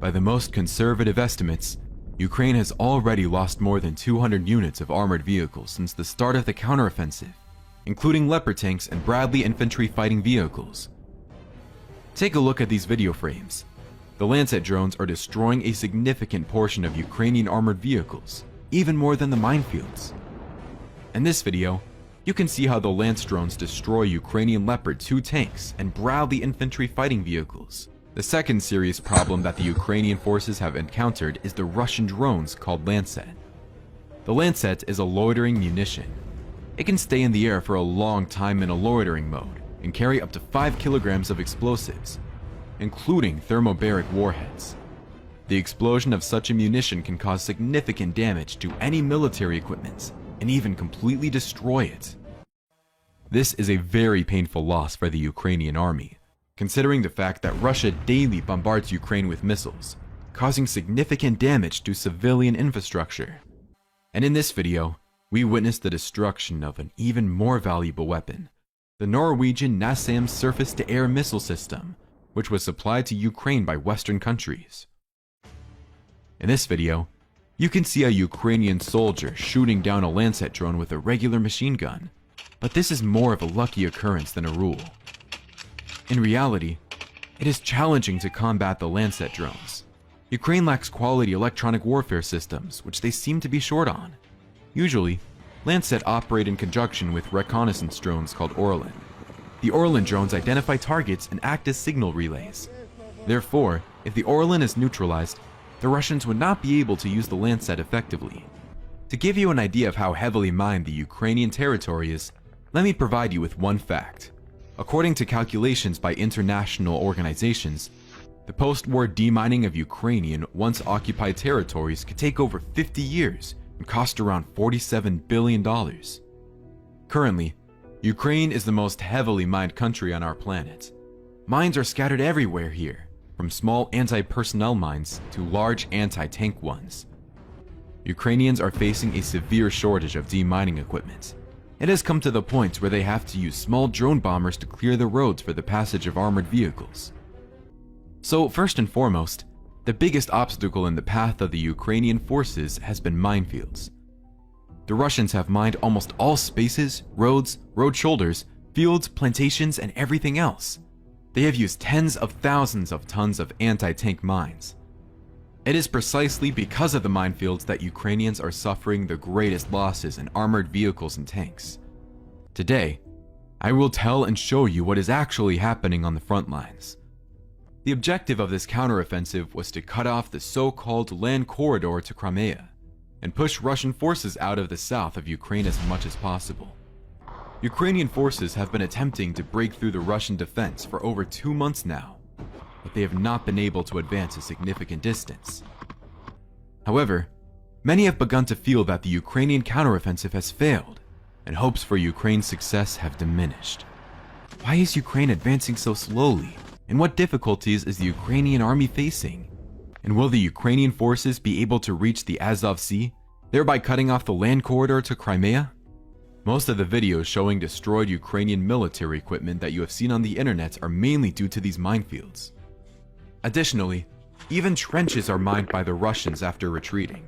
By the most conservative estimates, Ukraine has already lost more than 200 units of armored vehicles since the start of the counteroffensive, including Leopard tanks and Bradley infantry fighting vehicles. Take a look at these video frames. The Lancet drones are destroying a significant portion of Ukrainian armored vehicles, even more than the minefields. In this video, you can see how the Lance drones destroy Ukrainian Leopard 2 tanks and Bradley infantry fighting vehicles. The second serious problem that the Ukrainian forces have encountered is the Russian drones called Lancet. The Lancet is a loitering munition. It can stay in the air for a long time in a loitering mode and carry up to 5 kilograms of explosives, including thermobaric warheads. The explosion of such a munition can cause significant damage to any military equipment and even completely destroy it. This is a very painful loss for the Ukrainian army, considering the fact that Russia daily bombards Ukraine with missiles, causing significant damage to civilian infrastructure. And in this video, we witness the destruction of an even more valuable weapon, the Norwegian NASAMS surface-to-air missile system, which was supplied to Ukraine by Western countries. In this video, you can see a Ukrainian soldier shooting down a Lancet drone with a regular machine gun, but this is more of a lucky occurrence than a rule. In reality, it is challenging to combat the Lancet drones. Ukraine lacks quality electronic warfare systems, which they seem to be short on. Usually, Lancet operate in conjunction with reconnaissance drones called Orlan. The Orlan drones identify targets and act as signal relays. Therefore, if the Orlan is neutralized, the Russians would not be able to use the Lancet effectively. To give you an idea of how heavily mined the Ukrainian territory is, let me provide you with one fact. According to calculations by international organizations, the post-war demining of Ukrainian once-occupied territories could take over 50 years and cost around $47 billion. Currently, Ukraine is the most heavily mined country on our planet. Mines are scattered everywhere here, from small anti-personnel mines to large anti-tank ones. Ukrainians are facing a severe shortage of demining equipment. It has come to the point where they have to use small drone bombers to clear the roads for the passage of armored vehicles. So first and foremost, the biggest obstacle in the path of the Ukrainian forces has been minefields. The Russians have mined almost all spaces, roads, road shoulders, fields, plantations, and everything else. They have used tens of thousands of tons of anti-tank mines. It is precisely because of the minefields that Ukrainians are suffering the greatest losses in armored vehicles and tanks. Today, I will tell and show you what is actually happening on the front lines. The objective of this counteroffensive was to cut off the so-called land corridor to Crimea and push Russian forces out of the south of Ukraine as much as possible. Ukrainian forces have been attempting to break through the Russian defense for over 2 months now, but they have not been able to advance a significant distance. However, many have begun to feel that the Ukrainian counteroffensive has failed, and hopes for Ukraine's success have diminished. Why is Ukraine advancing so slowly, and what difficulties is the Ukrainian army facing? And will the Ukrainian forces be able to reach the Azov Sea, thereby cutting off the land corridor to Crimea? Most of the videos showing destroyed Ukrainian military equipment that you have seen on the internet are mainly due to these minefields. Additionally, even trenches are mined by the Russians after retreating,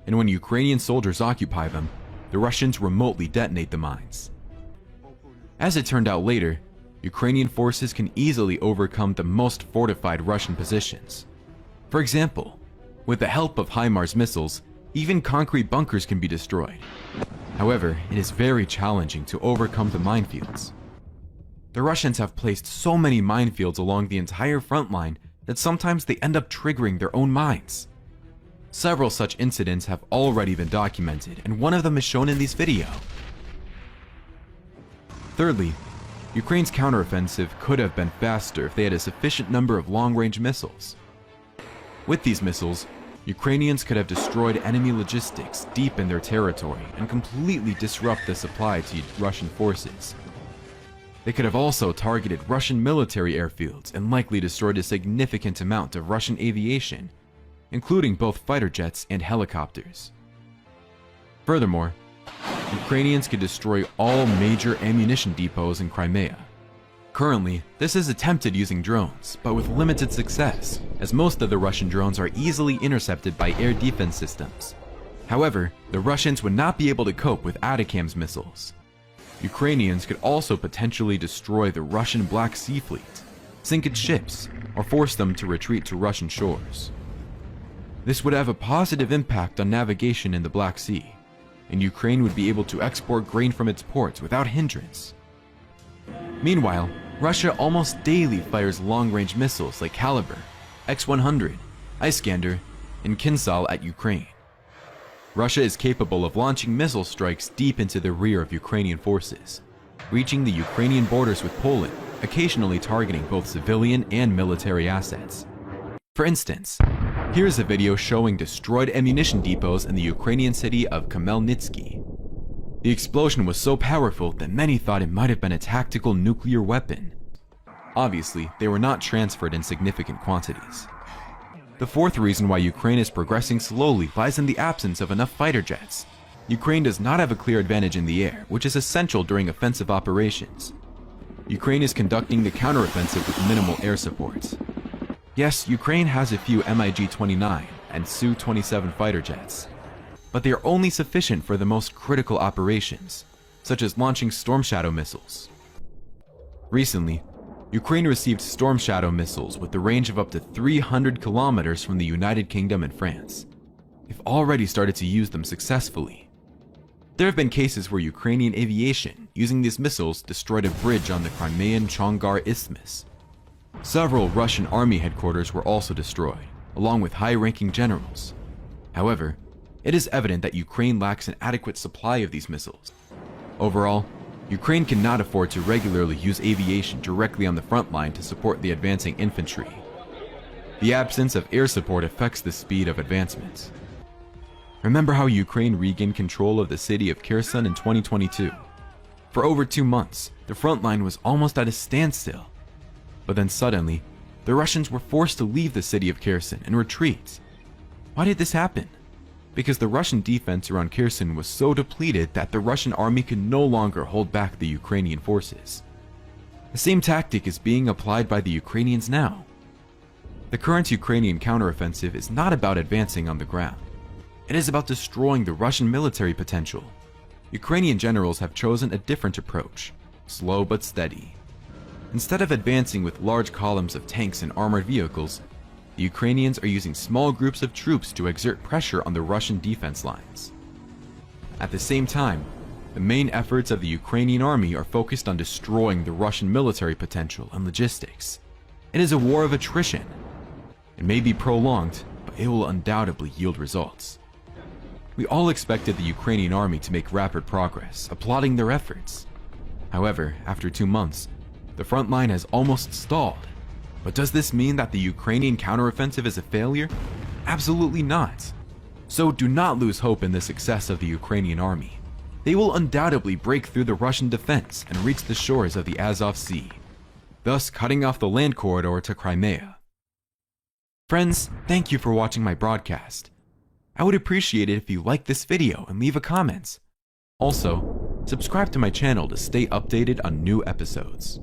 and when Ukrainian soldiers occupy them, the Russians remotely detonate the mines. As it turned out later, Ukrainian forces can easily overcome the most fortified Russian positions. For example, with the help of HIMARS missiles, even concrete bunkers can be destroyed. However, it is very challenging to overcome the minefields. The Russians have placed so many minefields along the entire front line that sometimes they end up triggering their own mines. Several such incidents have already been documented, and one of them is shown in this video. Thirdly, Ukraine's counteroffensive could have been faster if they had a sufficient number of long-range missiles. With these missiles, Ukrainians could have destroyed enemy logistics deep in their territory and completely disrupt the supply to Russian forces. They could have also targeted Russian military airfields and likely destroyed a significant amount of Russian aviation, including both fighter jets and helicopters. Furthermore, Ukrainians could destroy all major ammunition depots in Crimea. Currently, this is attempted using drones, but with limited success, as most of the Russian drones are easily intercepted by air defense systems. However, the Russians would not be able to cope with ATACMS missiles. Ukrainians could also potentially destroy the Russian Black Sea Fleet, sink its ships, or force them to retreat to Russian shores. This would have a positive impact on navigation in the Black Sea, and Ukraine would be able to export grain from its ports without hindrance. Meanwhile, Russia almost daily fires long-range missiles like Caliber, X-100, Iskander, and Kinsal at Ukraine. Russia is capable of launching missile strikes deep into the rear of Ukrainian forces, reaching the Ukrainian borders with Poland, occasionally targeting both civilian and military assets. For instance, here's a video showing destroyed ammunition depots in the Ukrainian city of Khmelnytsky. The explosion was so powerful that many thought it might have been a tactical nuclear weapon. Obviously, they were not transferred in significant quantities. The fourth reason why Ukraine is progressing slowly lies in the absence of enough fighter jets. Ukraine does not have a clear advantage in the air, which is essential during offensive operations. Ukraine is conducting the counteroffensive with minimal air support. Yes, Ukraine has a few MiG-29 and Su-27 fighter jets, but they are only sufficient for the most critical operations, such as launching Storm Shadow missiles. Recently, Ukraine received Storm Shadow missiles with a range of up to 300 kilometers from the United Kingdom and France. They've already started to use them successfully. There have been cases where Ukrainian aviation, using these missiles, destroyed a bridge on the Crimean Chongar Isthmus. Several Russian army headquarters were also destroyed, along with high-ranking generals. However, it is evident that Ukraine lacks an adequate supply of these missiles. Overall, Ukraine cannot afford to regularly use aviation directly on the front line to support the advancing infantry. The absence of air support affects the speed of advancement. Remember how Ukraine regained control of the city of Kherson in 2022? For over 2 months, the front line was almost at a standstill. But then suddenly, the Russians were forced to leave the city of Kherson and retreat. Why did this happen? Because the Russian defense around Kherson was so depleted that the Russian army could no longer hold back the Ukrainian forces. The same tactic is being applied by the Ukrainians now. The current Ukrainian counteroffensive is not about advancing on the ground. It is about destroying the Russian military potential. Ukrainian generals have chosen a different approach, slow but steady. Instead of advancing with large columns of tanks and armored vehicles, the Ukrainians are using small groups of troops to exert pressure on the Russian defense lines. At the same time, the main efforts of the Ukrainian army are focused on destroying the Russian military potential and logistics. It is a war of attrition. It may be prolonged, but it will undoubtedly yield results. We all expected the Ukrainian army to make rapid progress, applauding their efforts. However, after 2 months, the front line has almost stalled. But does this mean that the Ukrainian counteroffensive is a failure? Absolutely not. So do not lose hope in the success of the Ukrainian army. They will undoubtedly break through the Russian defense and reach the shores of the Azov Sea, thus cutting off the land corridor to Crimea. Friends, thank you for watching my broadcast. I would appreciate it if you like this video and leave a comment. Also, subscribe to my channel to stay updated on new episodes.